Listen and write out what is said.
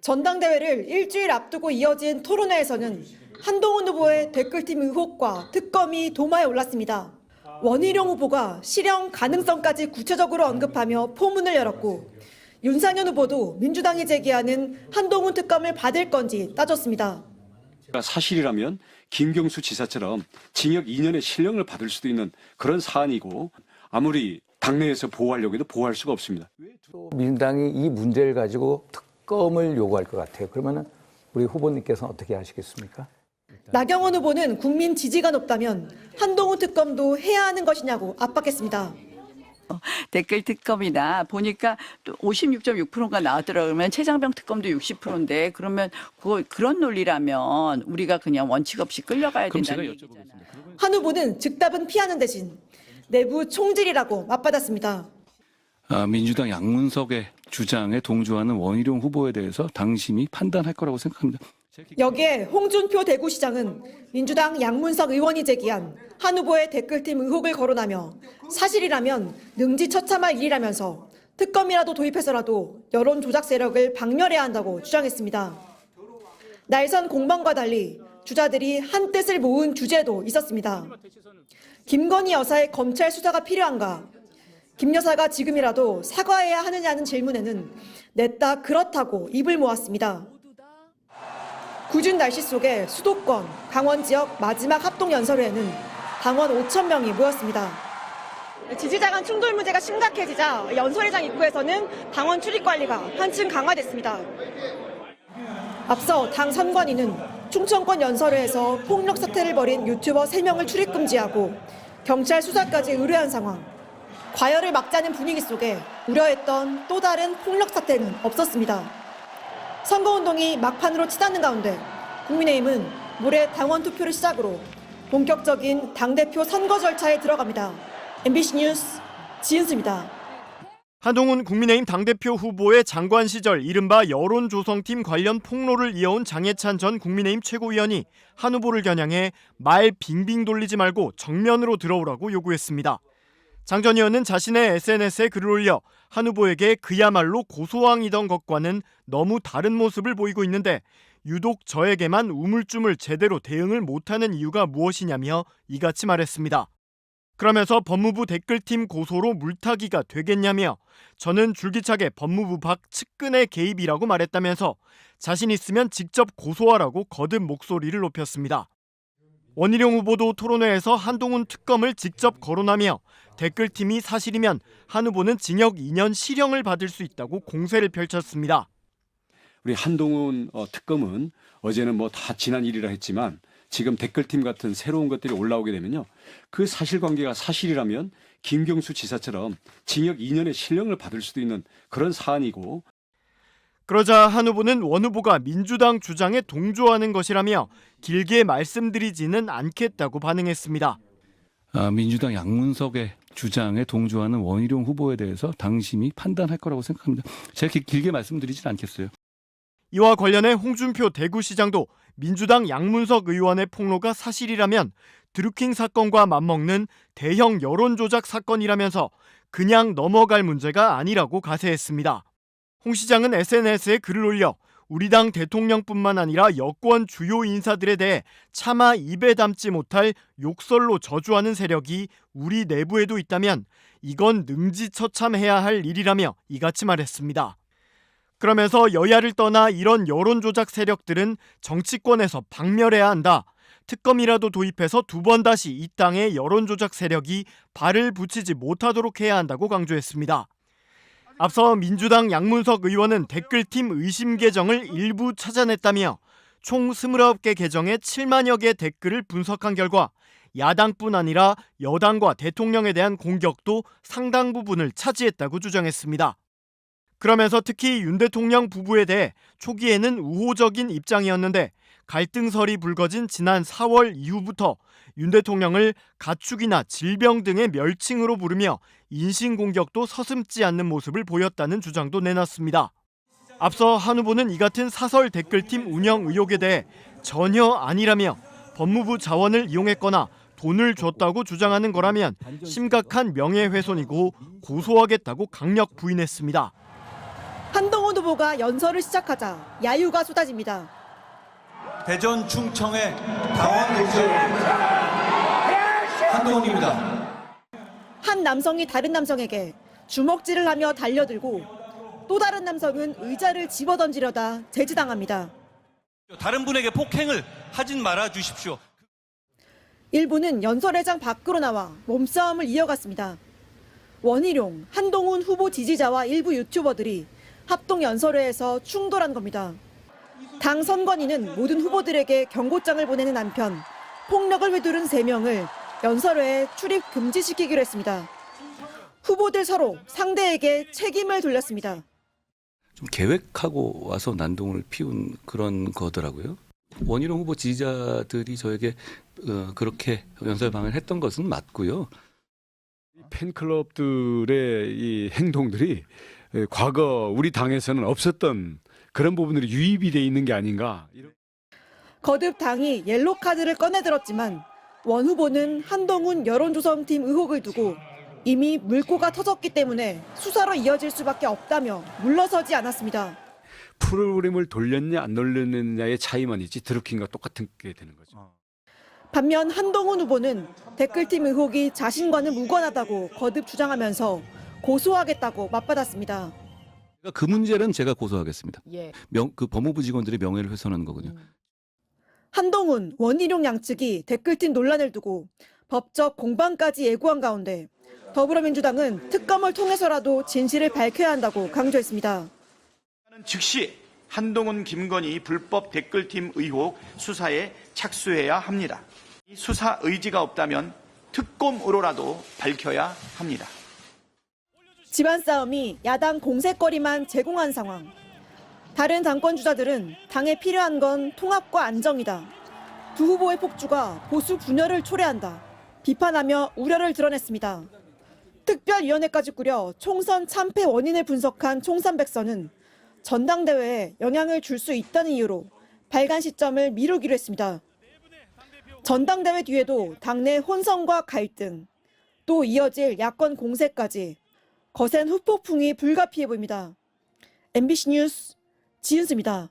전당대회를 일주일 앞두고 이어진 토론회에서는 한동훈 후보의 댓글팀 의혹과 특검이 도마에 올랐습니다. 원희룡 후보가 실형 가능성까지 구체적으로 언급하며 포문을 열었고, 윤상현 후보도 민주당이 제기하는 한동훈 특검을 받을 건지 따졌습니다. 사실이라면 김경수 지사처럼 징역 2년의 실형을 받을 수도 있는 그런 사안이고, 아무리 당내에서 보호하려고 해도 보호할 수가 없습니다. 민주당이 이 문제를 가지고 특검을 요구할 것 같아요. 그러면 우리 후보님께서는 어떻게 하시겠습니까? 나경원 후보는 국민 지지가 높다면 한동훈 특검도 해야 하는 것이냐고 압박했습니다. 댓글 특검이나 보니까 또 56.6%가 나왔더라고요. 그러면 최장병 특검도 60%인데 그러면 그런 논리라면 우리가 그냥 원칙 없이 끌려가야 된다는 얘기잖아요. 한 후보는 즉답은 피하는 대신 내부 총질이라고 맞받았습니다. 민주당 양문석의 주장에 동조하는 원희룡 후보에 대해서 당심이 판단할 거라고 생각합니다. 여기에 홍준표 대구시장은 민주당 양문석 의원이 제기한 한 후보의 댓글팀 의혹을 거론하며 사실이라면 능지처참할 일이라면서 특검이라도 도입해서라도 여론 조작 세력을 박멸해야 한다고 주장했습니다. 날선 공방과 달리 주자들이 한 뜻을 모은 주제도 있었습니다. 김건희 여사의 검찰 수사가 필요한가? 김 여사가 지금이라도 사과해야 하느냐는 질문에는 냈다 그렇다고 입을 모았습니다. 궂은 날씨 속에 수도권, 강원 지역 마지막 합동연설회에는 당원 5천 명이 모였습니다. 지지자 간 충돌 문제가 심각해지자 연설회장 입구에서는 당원 출입 관리가 한층 강화됐습니다. 앞서 당 선관위는 충청권 연설회에서 폭력 사태를 벌인 유튜버 3명을 출입 금지하고 경찰 수사까지 의뢰한 상황. 과열을 막자는 분위기 속에 우려했던 또 다른 폭력 사태는 없었습니다. 선거운동이 막판으로 치닫는 가운데 국민의힘은 모레 당원 투표를 시작으로 본격적인 당대표 선거 절차에 들어갑니다. MBC 뉴스 지은수입니다. 한동훈 국민의힘 당대표 후보의 장관 시절 이른바 여론조성팀 관련 폭로를 이어온 장해찬 전 국민의힘 최고위원이 한 후보를 겨냥해 말 빙빙 돌리지 말고 정면으로 들어오라고 요구했습니다. 장 전 의원은 자신의 SNS에 글을 올려 한 후보에게 그야말로 고소왕이던 것과는 너무 다른 모습을 보이고 있는데 유독 저에게만 우물쭈물 제대로 대응을 못하는 이유가 무엇이냐며 이같이 말했습니다. 그러면서 법무부 댓글팀 고소로 물타기가 되겠냐며 저는 줄기차게 법무부 밖 측근의 개입이라고 말했다면서 자신 있으면 직접 고소하라고 거듭 목소리를 높였습니다. 원희룡 후보도 토론회에서 한동훈 특검을 직접 거론하며 댓글팀이 사실이면 한 후보는 징역 2년 실형을 받을 수 있다고 공세를 펼쳤습니다. 우리 한동훈 특검은 어제는 뭐 다 지난 일이라 했지만 지금 댓글팀 같은 새로운 것들이 올라오게 되면요, 그 사실관계가 사실이라면 김경수 지사처럼 징역 2년의 실형을 받을 수도 있는 그런 사안이고, 그러자 한 후보는 원 후보가 민주당 주장에 동조하는 것이라며 길게 말씀드리지는 않겠다고 반응했습니다. 민주당 양문석의 주장에 동조하는 원희룡 후보에 대해서 당심이 판단할 거라고 생각합니다. 제가 길게 말씀드리진 않겠어요. 이와 관련해 홍준표 대구시장도 민주당 양문석 의원의 폭로가 사실이라면 드루킹 사건과 맞먹는 대형 여론조작 사건이라면서 그냥 넘어갈 문제가 아니라고 가세했습니다. 홍 시장은 SNS에 글을 올려 우리 당 대통령뿐만 아니라 여권 주요 인사들에 대해 차마 입에 담지 못할 욕설로 저주하는 세력이 우리 내부에도 있다면 이건 능지처참해야 할 일이라며 이같이 말했습니다. 그러면서 여야를 떠나 이런 여론조작 세력들은 정치권에서 박멸해야 한다. 특검이라도 도입해서 두 번 다시 이 땅에 여론조작 세력이 발을 붙이지 못하도록 해야 한다고 강조했습니다. 앞서 민주당 양문석 의원은 댓글팀 의심 계정을 일부 찾아냈다며 총 29개 계정에 7만여 개 댓글을 분석한 결과 야당뿐 아니라 여당과 대통령에 대한 공격도 상당 부분을 차지했다고 주장했습니다. 그러면서 특히 윤 대통령 부부에 대해 초기에는 우호적인 입장이었는데 갈등설이 불거진 지난 4월 이후부터 윤 대통령을 가축이나 질병 등의 멸칭으로 부르며 인신공격도 서슴지 않는 모습을 보였다는 주장도 내놨습니다. 앞서 한 후보는 이 같은 사설 댓글팀 운영 의혹에 대해 전혀 아니라며 법무부 자원을 이용했거나 돈을 줬다고 주장하는 거라면 심각한 명예훼손이고 고소하겠다고 강력 부인했습니다. 한동훈 후보가 후보가 연설을 시작하자 야유가 쏟아집니다. 대전 충청의 당원 대표 한동훈입니다. 한 남성이 다른 남성에게 주먹질을 하며 달려들고 또 다른 남성은 의자를 집어던지려다 제지당합니다. 다른 분에게 폭행을 하진 말아 주십시오. 일부는 연설회장 밖으로 나와 몸싸움을 이어갔습니다. 원희룡, 한동훈 후보 지지자와 일부 유튜버들이 합동 연설회에서 충돌한 겁니다. 당 선관위는 모든 후보들에게 경고장을 보내는 한편 폭력을 휘두른 3명을 연설회에 출입 금지시키기로 했습니다. 후보들 서로 상대에게 책임을 돌렸습니다. 좀 계획하고 와서 난동을 피운 그런 거더라고요. 원희룡 후보 지지자들이 저에게 그렇게 연설 방해를 했던 것은 맞고요. 팬클럽들의 이 행동들이 과거 우리 당에서는 없었던 그런 부분들이 유입이 돼 있는 게 아닌가. 거듭 당이 옐로 카드를 꺼내들었지만 원 후보는 한동훈 여론조성팀 의혹을 두고 이미 물꼬가 터졌기 때문에 수사로 이어질 수밖에 없다며 물러서지 않았습니다. 프로그램을 돌렸냐 안 돌렸느냐의 차이만 있지 드루킹과 똑같은 게 되는 거죠. 반면 한동훈 후보는 댓글팀 의혹이 자신과는 무관하다고 거듭 주장하면서 고소하겠다고 맞받았습니다. 그 문제는 제가 고소하겠습니다. 예. 그 법무부 직원들의 명예를 훼손하는 거거든요. 한동훈, 원희룡 양측이 댓글팀 논란을 두고 법적 공방까지 예고한 가운데 더불어민주당은 특검을 통해서라도 진실을 밝혀야 한다고 강조했습니다. 즉시 한동훈, 김건희 불법 댓글팀 의혹 수사에 착수해야 합니다. 이 수사 의지가 없다면 특검으로라도 밝혀야 합니다. 집안 싸움이 야당 공세거리만 제공한 상황. 다른 당권 주자들은 당에 필요한 건 통합과 안정이다. 두 후보의 폭주가 보수 분열을 초래한다. 비판하며 우려를 드러냈습니다. 특별위원회까지 꾸려 총선 참패 원인을 분석한 총선백서는 전당대회에 영향을 줄 수 있다는 이유로 발간 시점을 미루기로 했습니다. 전당대회 뒤에도 당내 혼선과 갈등, 또 이어질 야권 공세까지 거센 후폭풍이 불가피해 보입니다. MBC 뉴스 지은수입니다.